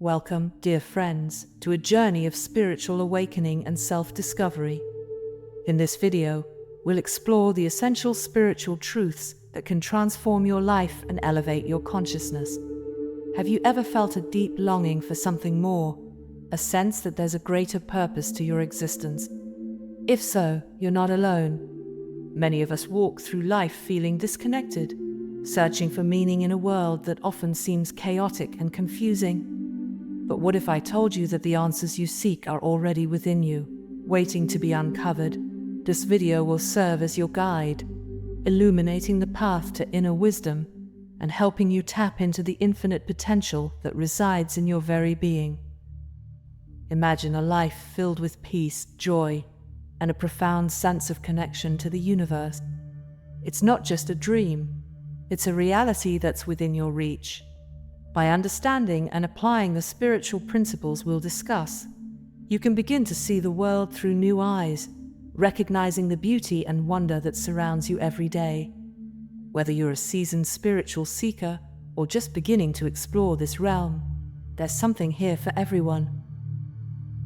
Welcome, dear friends, to a journey of spiritual awakening and self-discovery. In this video, we'll explore the essential spiritual truths that can transform your life and elevate your consciousness. Have you ever felt a deep longing for something more, a sense that there's a greater purpose to your existence? If so, you're not alone. Many of us walk through life feeling disconnected, searching for meaning in a world that often seems chaotic and confusing. But what if I told you that the answers you seek are already within you, waiting to be uncovered? This video will serve as your guide, illuminating the path to inner wisdom and helping you tap into the infinite potential that resides in your very being. Imagine a life filled with peace, joy, and a profound sense of connection to the universe. It's not just a dream, it's a reality that's within your reach. By understanding and applying the spiritual principles we'll discuss, you can begin to see the world through new eyes, recognizing the beauty and wonder that surrounds you every day. Whether you're a seasoned spiritual seeker or just beginning to explore this realm, there's something here for everyone.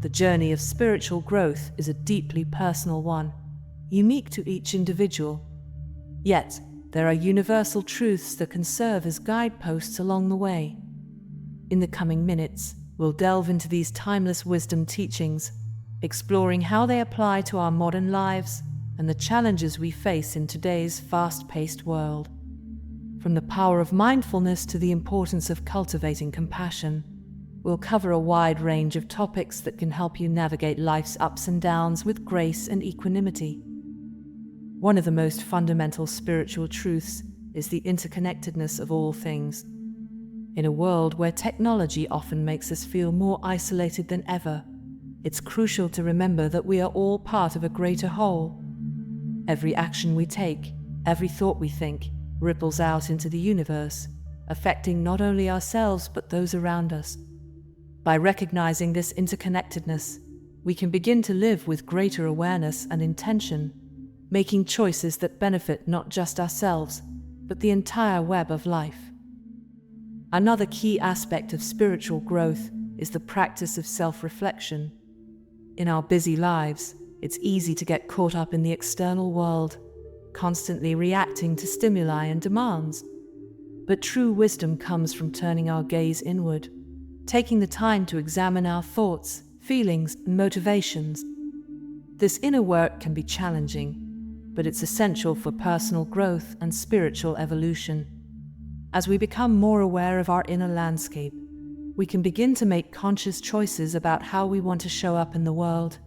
The journey of spiritual growth is a deeply personal one, unique to each individual. Yet, there are universal truths that can serve as guideposts along the way. In the coming minutes, we'll delve into these timeless wisdom teachings, exploring how they apply to our modern lives and the challenges we face in today's fast-paced world. From the power of mindfulness to the importance of cultivating compassion, we'll cover a wide range of topics that can help you navigate life's ups and downs with grace and equanimity. One of the most fundamental spiritual truths is the interconnectedness of all things. In a world where technology often makes us feel more isolated than ever, it's crucial to remember that we are all part of a greater whole. Every action we take, every thought we think, ripples out into the universe, affecting not only ourselves but those around us. By recognizing this interconnectedness, we can begin to live with greater awareness and intention, making choices that benefit not just ourselves, but the entire web of life. Another key aspect of spiritual growth is the practice of self-reflection. In our busy lives, it's easy to get caught up in the external world, constantly reacting to stimuli and demands. But true wisdom comes from turning our gaze inward, taking the time to examine our thoughts, feelings, and motivations. This inner work can be challenging, but it's essential for personal growth and spiritual evolution. As we become more aware of our inner landscape, we can begin to make conscious choices about how we want to show up in the world.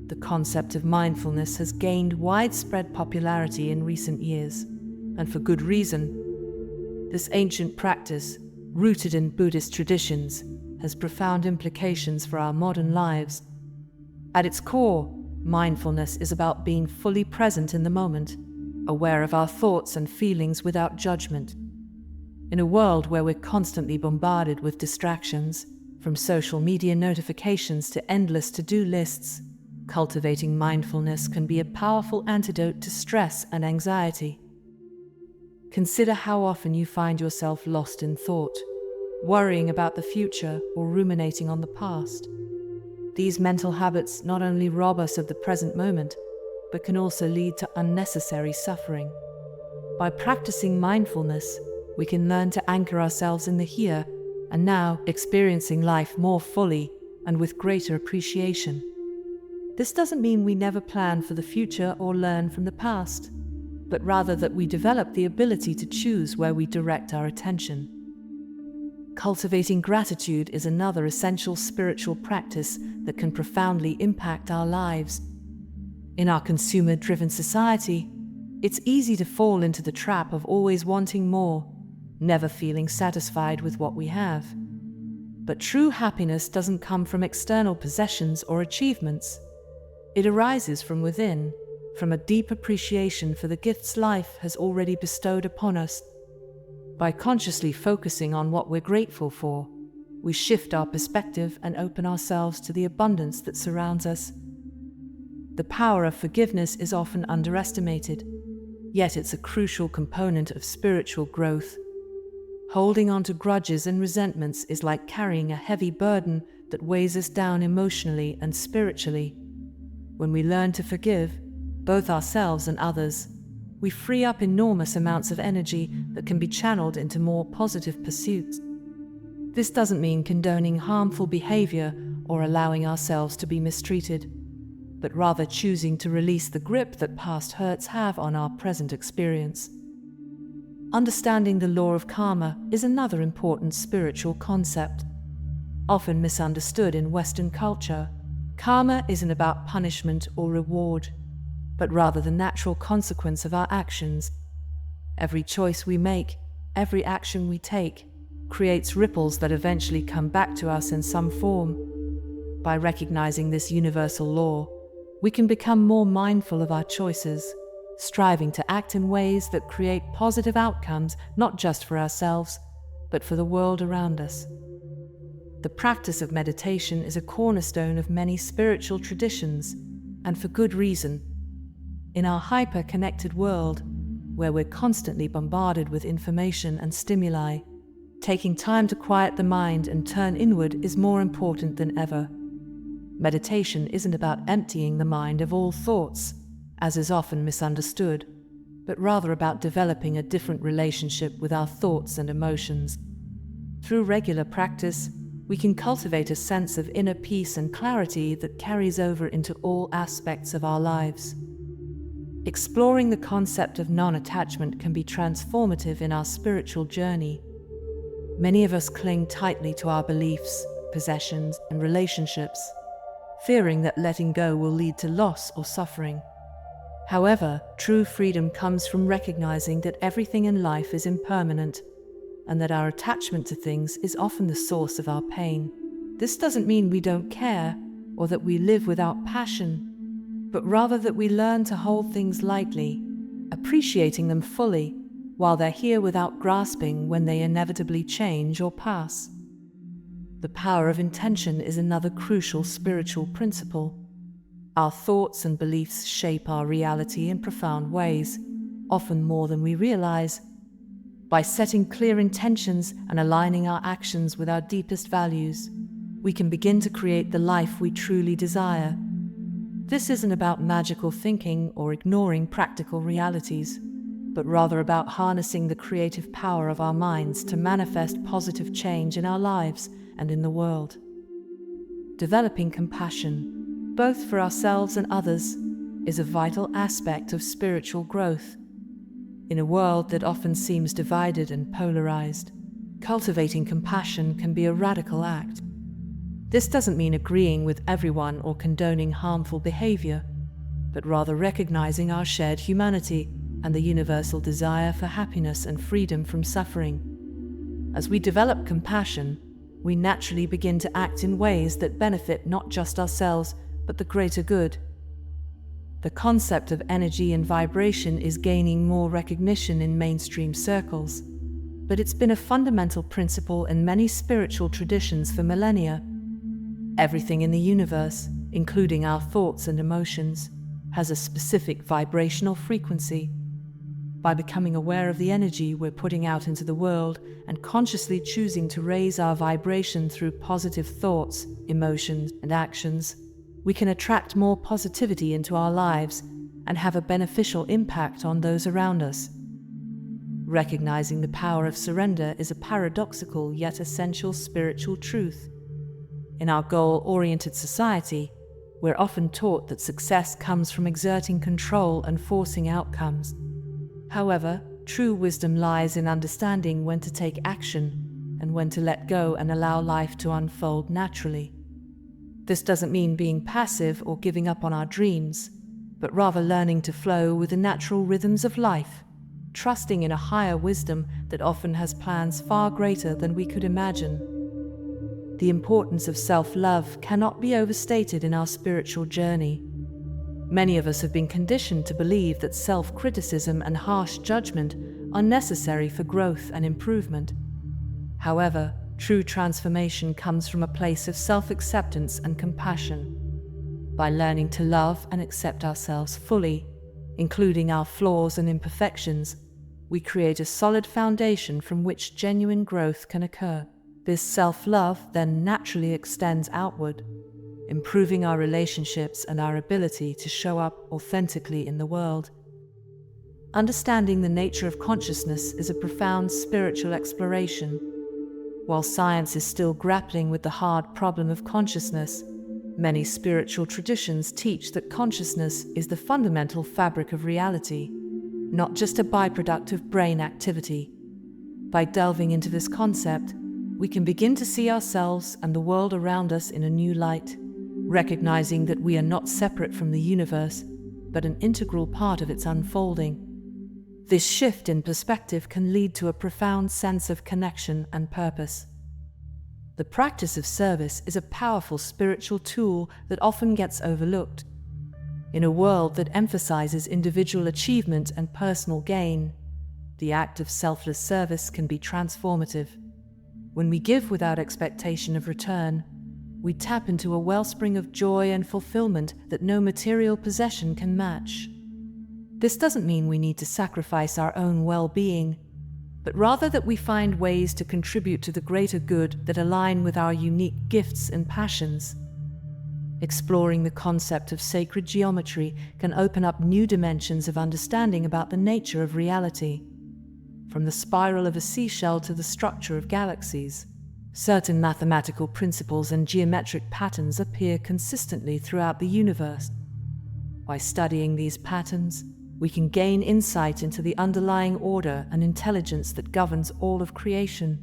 The concept of mindfulness has gained widespread popularity in recent years, and for good reason. This ancient practice, rooted in Buddhist traditions, has profound implications for our modern lives. At its core, mindfulness is about being fully present in the moment, aware of our thoughts and feelings without judgment. In a world where we're constantly bombarded with distractions, from social media notifications to endless to-do lists, cultivating mindfulness can be a powerful antidote to stress and anxiety. Consider how often you find yourself lost in thought, worrying about the future or ruminating on the past. These mental habits not only rob us of the present moment, but can also lead to unnecessary suffering. By practicing mindfulness, we can learn to anchor ourselves in the here and now, experiencing life more fully and with greater appreciation. This doesn't mean we never plan for the future or learn from the past, but rather that we develop the ability to choose where we direct our attention. Cultivating gratitude is another essential spiritual practice that can profoundly impact our lives. In our consumer-driven society, it's easy to fall into the trap of always wanting more, never feeling satisfied with what we have. But true happiness doesn't come from external possessions or achievements. It arises from within, from a deep appreciation for the gifts life has already bestowed upon us. By consciously focusing on what we're grateful for, we shift our perspective and open ourselves to the abundance that surrounds us. The power of forgiveness is often underestimated, yet it's a crucial component of spiritual growth. Holding on to grudges and resentments is like carrying a heavy burden that weighs us down emotionally and spiritually. When we learn to forgive, both ourselves and others, we free up enormous amounts of energy that can be channeled into more positive pursuits. This doesn't mean condoning harmful behavior or allowing ourselves to be mistreated, but rather choosing to release the grip that past hurts have on our present experience. Understanding the law of karma is another important spiritual concept. Often misunderstood in Western culture, karma isn't about punishment or reward, but rather the natural consequence of our actions. Every choice we make, every action we take, creates ripples that eventually come back to us in some form. By recognizing this universal law, we can become more mindful of our choices, striving to act in ways that create positive outcomes not just for ourselves, but for the world around us. The practice of meditation is a cornerstone of many spiritual traditions, and for good reason. In our hyper-connected world, where we're constantly bombarded with information and stimuli, taking time to quiet the mind and turn inward is more important than ever. Meditation isn't about emptying the mind of all thoughts, as is often misunderstood, but rather about developing a different relationship with our thoughts and emotions. Through regular practice, we can cultivate a sense of inner peace and clarity that carries over into all aspects of our lives. Exploring the concept of non-attachment can be transformative in our spiritual journey. Many of us cling tightly to our beliefs, possessions, and relationships, fearing that letting go will lead to loss or suffering. However, true freedom comes from recognizing that everything in life is impermanent, and that our attachment to things is often the source of our pain. This doesn't mean we don't care, or that we live without passion, but rather that we learn to hold things lightly, appreciating them fully, while they're here without grasping when they inevitably change or pass. The power of intention is another crucial spiritual principle. Our thoughts and beliefs shape our reality in profound ways, often more than we realize. By setting clear intentions and aligning our actions with our deepest values, we can begin to create the life we truly desire. This isn't about magical thinking or ignoring practical realities, but rather about harnessing the creative power of our minds to manifest positive change in our lives and in the world. Developing compassion, both for ourselves and others, is a vital aspect of spiritual growth. In a world that often seems divided and polarized, cultivating compassion can be a radical act. This doesn't mean agreeing with everyone or condoning harmful behavior, but rather recognizing our shared humanity and the universal desire for happiness and freedom from suffering. As we develop compassion, we naturally begin to act in ways that benefit not just ourselves, but the greater good. The concept of energy and vibration is gaining more recognition in mainstream circles, but it's been a fundamental principle in many spiritual traditions for millennia. Everything in the universe, including our thoughts and emotions, has a specific vibrational frequency. By becoming aware of the energy we're putting out into the world and consciously choosing to raise our vibration through positive thoughts, emotions, and actions, we can attract more positivity into our lives and have a beneficial impact on those around us. Recognizing the power of surrender is a paradoxical yet essential spiritual truth. In our goal-oriented society, we're often taught that success comes from exerting control and forcing outcomes. However, true wisdom lies in understanding when to take action and when to let go and allow life to unfold naturally. This doesn't mean being passive or giving up on our dreams, but rather learning to flow with the natural rhythms of life, trusting in a higher wisdom that often has plans far greater than we could imagine. The importance of self-love cannot be overstated in our spiritual journey. Many of us have been conditioned to believe that self-criticism and harsh judgment are necessary for growth and improvement. However, true transformation comes from a place of self-acceptance and compassion. By learning to love and accept ourselves fully, including our flaws and imperfections, we create a solid foundation from which genuine growth can occur. This self-love then naturally extends outward, improving our relationships and our ability to show up authentically in the world. Understanding the nature of consciousness is a profound spiritual exploration. While science is still grappling with the hard problem of consciousness, many spiritual traditions teach that consciousness is the fundamental fabric of reality, not just a byproduct of brain activity. By delving into this concept, we can begin to see ourselves and the world around us in a new light, recognizing that we are not separate from the universe, but an integral part of its unfolding. This shift in perspective can lead to a profound sense of connection and purpose. The practice of service is a powerful spiritual tool that often gets overlooked. In a world that emphasizes individual achievement and personal gain, the act of selfless service can be transformative. When we give without expectation of return, we tap into a wellspring of joy and fulfillment that no material possession can match. This doesn't mean we need to sacrifice our own well-being, but rather that we find ways to contribute to the greater good that align with our unique gifts and passions. Exploring the concept of sacred geometry can open up new dimensions of understanding about the nature of reality. From the spiral of a seashell to the structure of galaxies, certain mathematical principles and geometric patterns appear consistently throughout the universe. By studying these patterns, we can gain insight into the underlying order and intelligence that governs all of creation.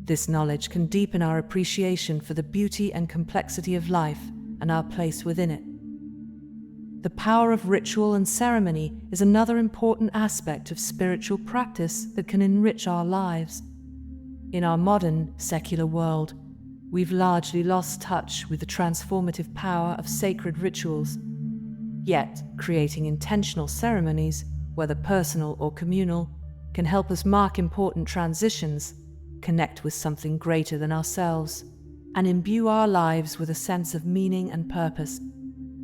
This knowledge can deepen our appreciation for the beauty and complexity of life and our place within it. The power of ritual and ceremony is another important aspect of spiritual practice that can enrich our lives. In our modern, secular world, we've largely lost touch with the transformative power of sacred rituals. Yet, creating intentional ceremonies, whether personal or communal, can help us mark important transitions, connect with something greater than ourselves, and imbue our lives with a sense of meaning and purpose.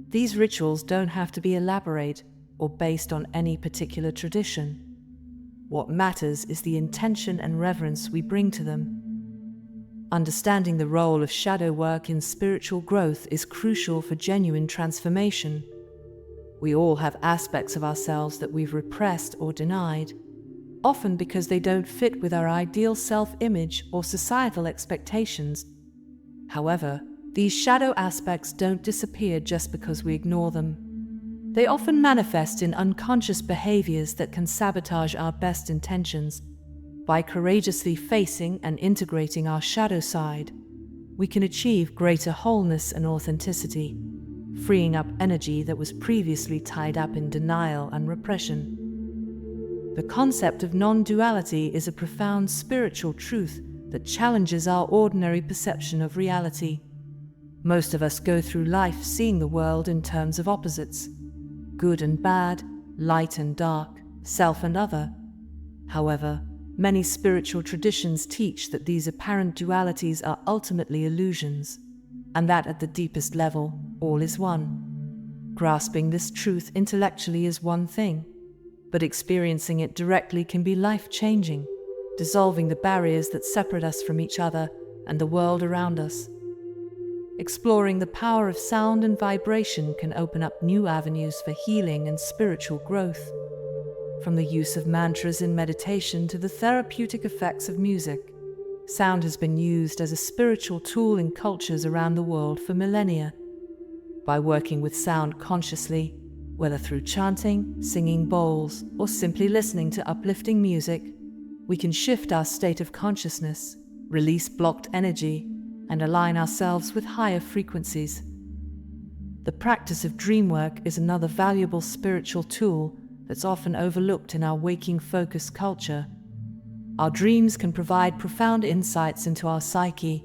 These rituals don't have to be elaborate or based on any particular tradition. What matters is the intention and reverence we bring to them. Understanding the role of shadow work in spiritual growth is crucial for genuine transformation. We all have aspects of ourselves that we've repressed or denied, often because they don't fit with our ideal self-image or societal expectations. However, these shadow aspects don't disappear just because we ignore them. They often manifest in unconscious behaviors that can sabotage our best intentions. By courageously facing and integrating our shadow side, we can achieve greater wholeness and authenticity, freeing up energy that was previously tied up in denial and repression. The concept of non-duality is a profound spiritual truth that challenges our ordinary perception of reality. Most of us go through life seeing the world in terms of opposites: good and bad, light and dark, self and other. However, many spiritual traditions teach that these apparent dualities are ultimately illusions, and that at the deepest level, all is one. Grasping this truth intellectually is one thing, but experiencing it directly can be life-changing, dissolving the barriers that separate us from each other and the world around us. Exploring the power of sound and vibration can open up new avenues for healing and spiritual growth. From the use of mantras in meditation to the therapeutic effects of music, sound has been used as a spiritual tool in cultures around the world for millennia. By working with sound consciously, whether through chanting, singing bowls, or simply listening to uplifting music, we can shift our state of consciousness, release blocked energy, and align ourselves with higher frequencies. The practice of dream work is another valuable spiritual tool that's often overlooked in our waking focus culture. Our dreams can provide profound insights into our psyche,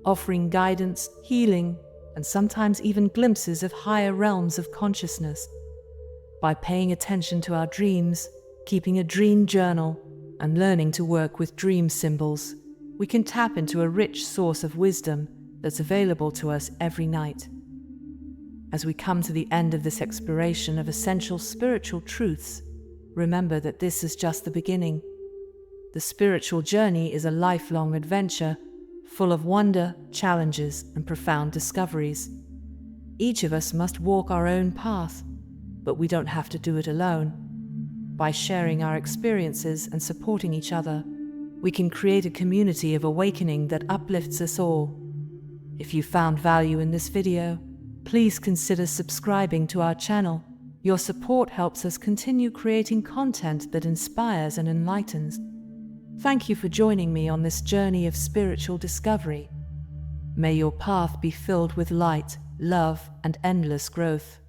offering guidance, healing, and sometimes even glimpses of higher realms of consciousness. By paying attention to our dreams, keeping a dream journal, and learning to work with dream symbols, we can tap into a rich source of wisdom that's available to us every night. As we come to the end of this exploration of essential spiritual truths, remember that this is just the beginning. The spiritual journey is a lifelong adventure, full of wonder, challenges, and profound discoveries. Each of us must walk our own path, but we don't have to do it alone. By sharing our experiences and supporting each other, we can create a community of awakening that uplifts us all. If you found value in this video, please consider subscribing to our channel. Your support helps us continue creating content that inspires and enlightens. Thank you for joining me on this journey of spiritual discovery. May your path be filled with light, love, and endless growth.